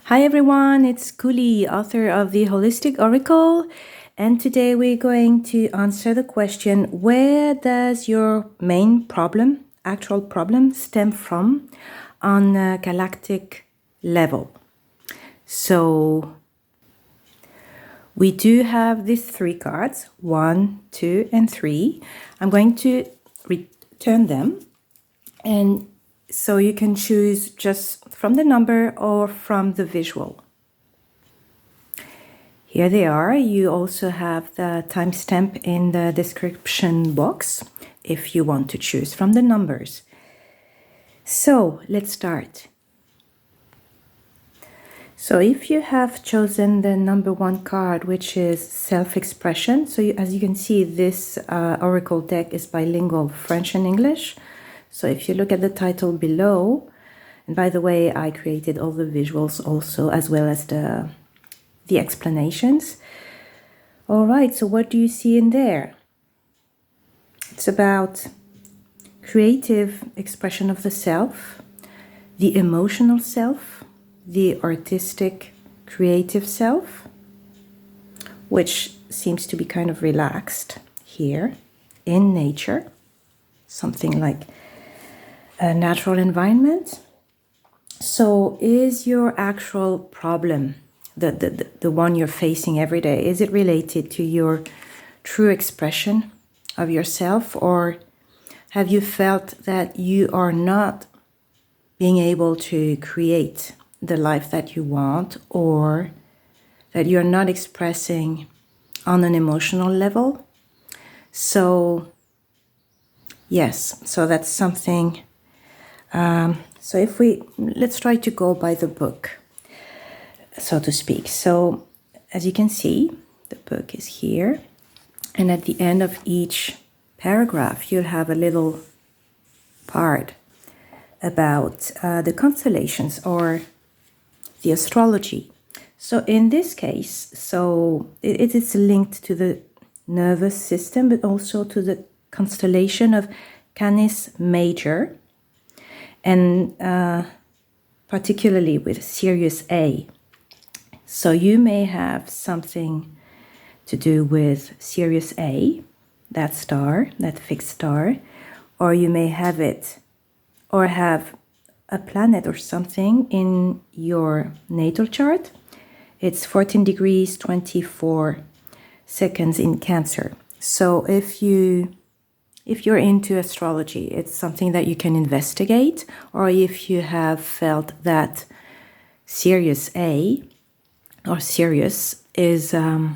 Hi everyone, it's Couli, author of the Holistic Oracle, and today we're going to answer the question, where does your main problem, actual problem, stem from on a galactic level? So we do have these three cards, 1, 2, and 3. I'm going to return them, and so you can choose just from the number or from the visual. Here they are. You also have the timestamp in the description box if you want to choose from the numbers. So let's start. So if you have chosen the number 1 card, which is self-expression, so as you can see, this oracle deck is bilingual, French and English. So if you look at the title below, and by the way, I created all the visuals also, as well as the explanations. All right, so what do you see in there? It's about creative expression of the self, the emotional self, the artistic, creative self, which seems to be kind of relaxed here in nature, something like a natural environment. So is your actual problem, the one you're facing every day, is it related to your true expression of yourself, or have you felt that you are not being able to create the life that you want, or that you're not expressing on an emotional level? So yes, so that's something. So let's try to go by the book, so to speak. So as you can see, the book is here, and at the end of each paragraph you'll have a little part about the constellations or the astrology. So in this case, so it is linked to the nervous system, but also to the constellation of Canis Major, and particularly with Sirius A. So you may have something to do with Sirius A, that star, that fixed star, or you may have it, or have a planet or something in your natal chart. It's 14 degrees 24 seconds in Cancer. So if you're into astrology, it's something that you can investigate, or if you have felt that Sirius A or Sirius is a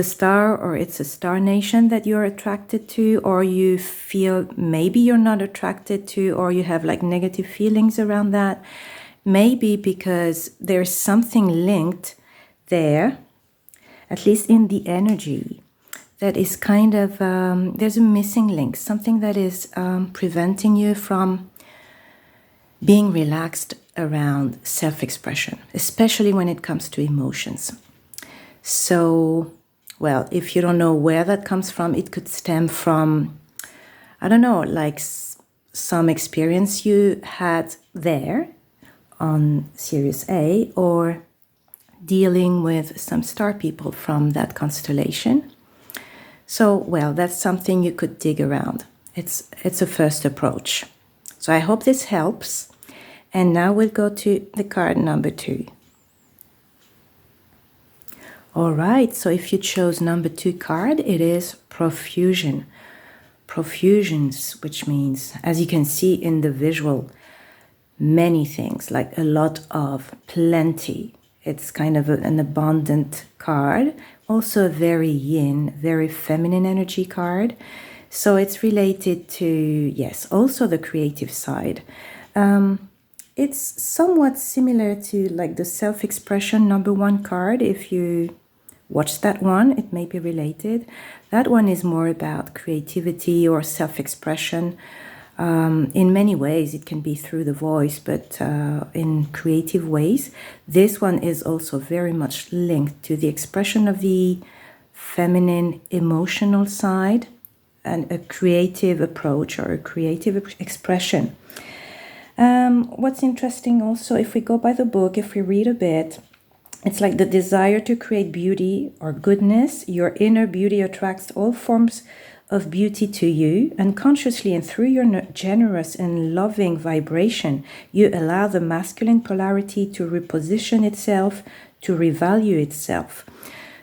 star, or it's a star nation that you're attracted to, or you feel maybe you're not attracted to, or you have like negative feelings around that, maybe because there's something linked there, at least in the energy, that is kind of, there's a missing link, something that is preventing you from being relaxed around self-expression, especially when it comes to emotions. So, well, if you don't know where that comes from, it could stem from, I don't know, like some experience you had there on Sirius A, or dealing with some star people from that constellation. So, well, that's something you could dig around. It's a first approach. So I hope this helps. And now we'll go to the card number 2. All right, so if you chose number 2 card, it is profusion. Profusions, which means, as you can see in the visual, many things, like a lot of, plenty. It's kind of an abundant card, also a very yin, very feminine energy card. So it's related to, yes, also the creative side. It's somewhat similar to like the self-expression number 1 card. If you watch that one, it may be related. That one is more about creativity or self-expression. In many ways, it can be through the voice, but in creative ways. This one is also very much linked to the expression of the feminine emotional side and a creative approach or a creative expression. What's interesting also, if we go by the book, if we read a bit, it's like the desire to create beauty or goodness. Your inner beauty attracts all forms of beauty to you unconsciously, and through your generous and loving vibration, you allow the masculine polarity to reposition itself, to revalue itself.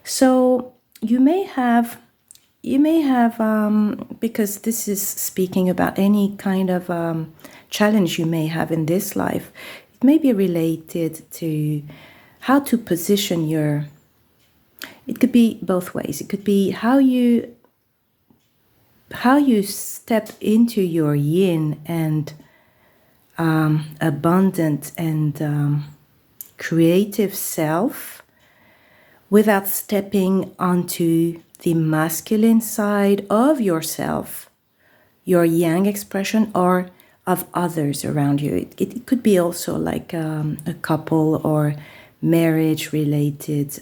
So you may have, because this is speaking about any kind of challenge you may have in this life, it may be related to how to position your, it could be both ways. It could be how you step into your yin and abundant and creative self without stepping onto the masculine side of yourself, your yang expression, or of others around you. It could be also like a couple or marriage related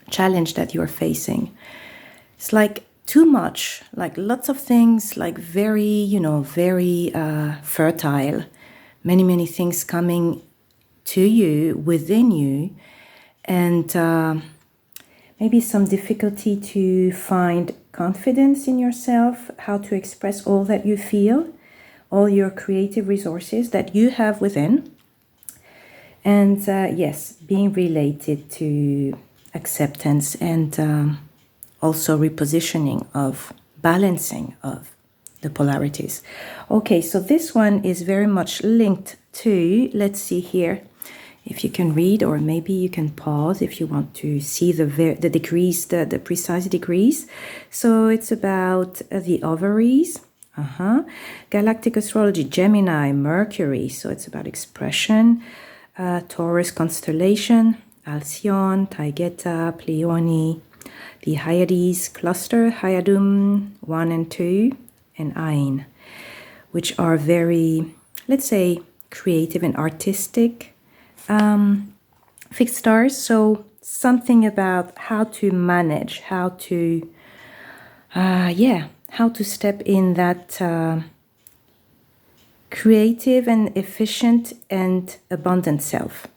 challenge that you're facing. It's like too much, like lots of things, like very, very fertile, many things coming to you, within you, and maybe some difficulty to find confidence in yourself, how to express all that you feel, all your creative resources that you have within. And yes, being related to acceptance and also repositioning of balancing of the polarities. Okay, so this one is very much linked to, let's see here, if you can read, or maybe you can pause if you want to see the degrees, the precise degrees. So it's about the ovaries, galactic astrology, Gemini, Mercury, so it's about expression, Taurus constellation, Alcyon, Taygeta, Pleione, the Hyades cluster, Hyadum 1 and 2, and Ain, which are very, let's say, creative and artistic fixed stars. So something about how to manage, how to step in that creative and efficient and abundant self.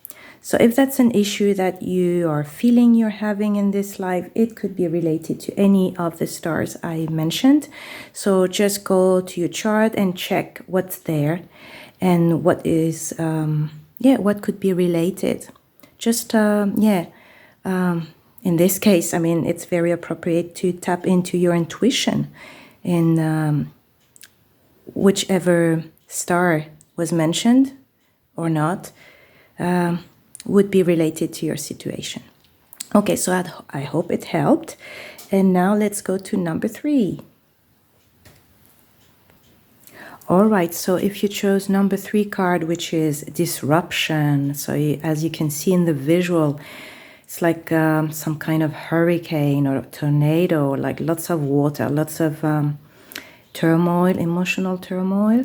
So if that's an issue that you are feeling you're having in this life, it could be related to any of the stars I mentioned. So just go to your chart and check what's there and what is, what could be related. Just, in this case, I mean, it's very appropriate to tap into your intuition in whichever star was mentioned or not. Would be related to your situation. Okay, so I hope it helped. And now let's go to number 3. All right, so if you chose number 3 card, which is disruption, so as you can see in the visual, it's like some kind of hurricane or tornado, like lots of water, lots of turmoil, emotional turmoil.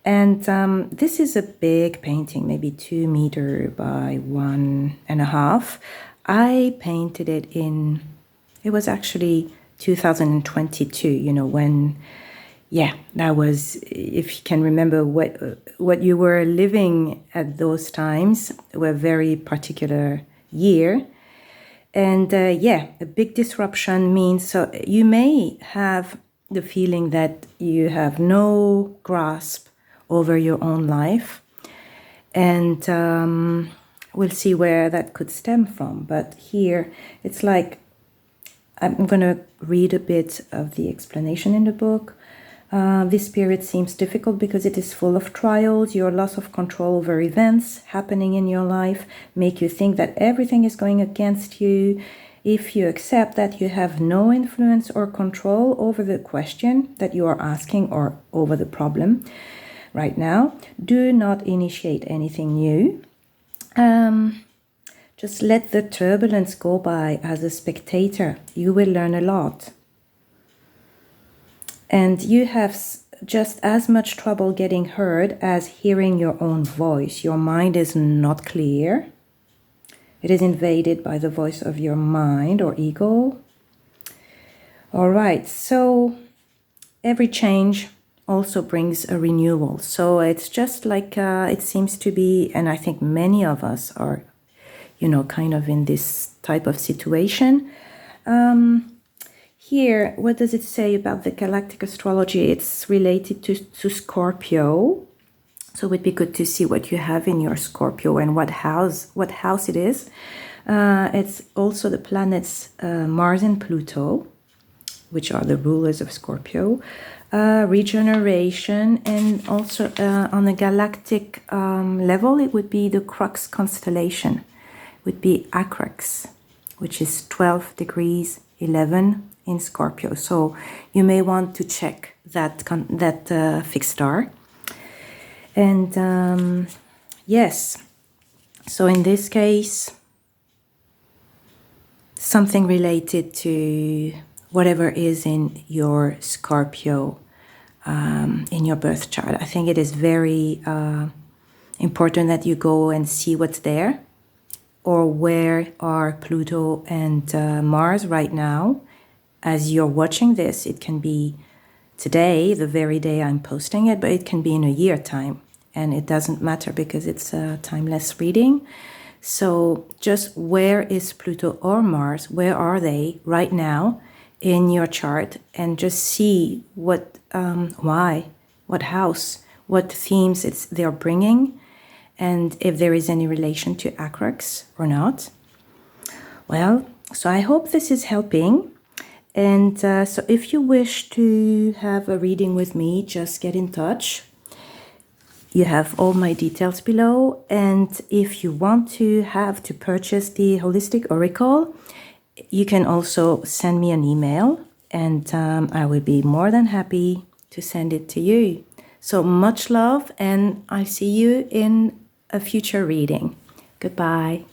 And this is a big painting, maybe 2 meter by 1.5. I painted it it was actually 2022, when, that was, if you can remember what you were living at those times, were very particular year. And a big disruption means, so you may have the feeling that you have no grasp over your own life, and we'll see where that could stem from. But here it's like, I'm going to read a bit of the explanation in the book. This period seems difficult because it is full of trials. Your loss of control over events happening in your life make you think that everything is going against you. If you accept that you have no influence or control over the question that you are asking or over the problem right now, do not initiate anything new. Just let the turbulence go by as a spectator. You will learn a lot. And you have just as much trouble getting heard as hearing your own voice. Your mind is not clear. It is invaded by the voice of your mind or ego. All right, so every change also brings a renewal. So it's just like it seems to be, and I think many of us are, kind of in this type of situation. Here, what does it say about the galactic astrology? It's related to Scorpio. So it would be good to see what you have in your Scorpio and what house it is. It's also the planets Mars and Pluto, which are the rulers of Scorpio, regeneration, and also on a galactic level, it would be the crux constellation, would be Acrax, which is 12 degrees 11 in Scorpio. So you may want to check that fixed star. And yes, so in this case, something related to whatever is in your Scorpio, in your birth chart. I think it is very important that you go and see what's there, or where are Pluto and Mars right now. As you're watching this, it can be today, the very day I'm posting it, but it can be in a year time. And it doesn't matter because it's a timeless reading. So just where is Pluto or Mars? Where are they right now in your chart? And just see what, why, what house, what themes they're bringing, and if there is any relation to Acrax or not. Well, so I hope this is helping. And so if you wish to have a reading with me, just get in touch. You have all my details below. And if you want to purchase the Holistic Oracle, you can also send me an email, and I will be more than happy to send it to you. So much love, and I'll see you in a future reading. Goodbye.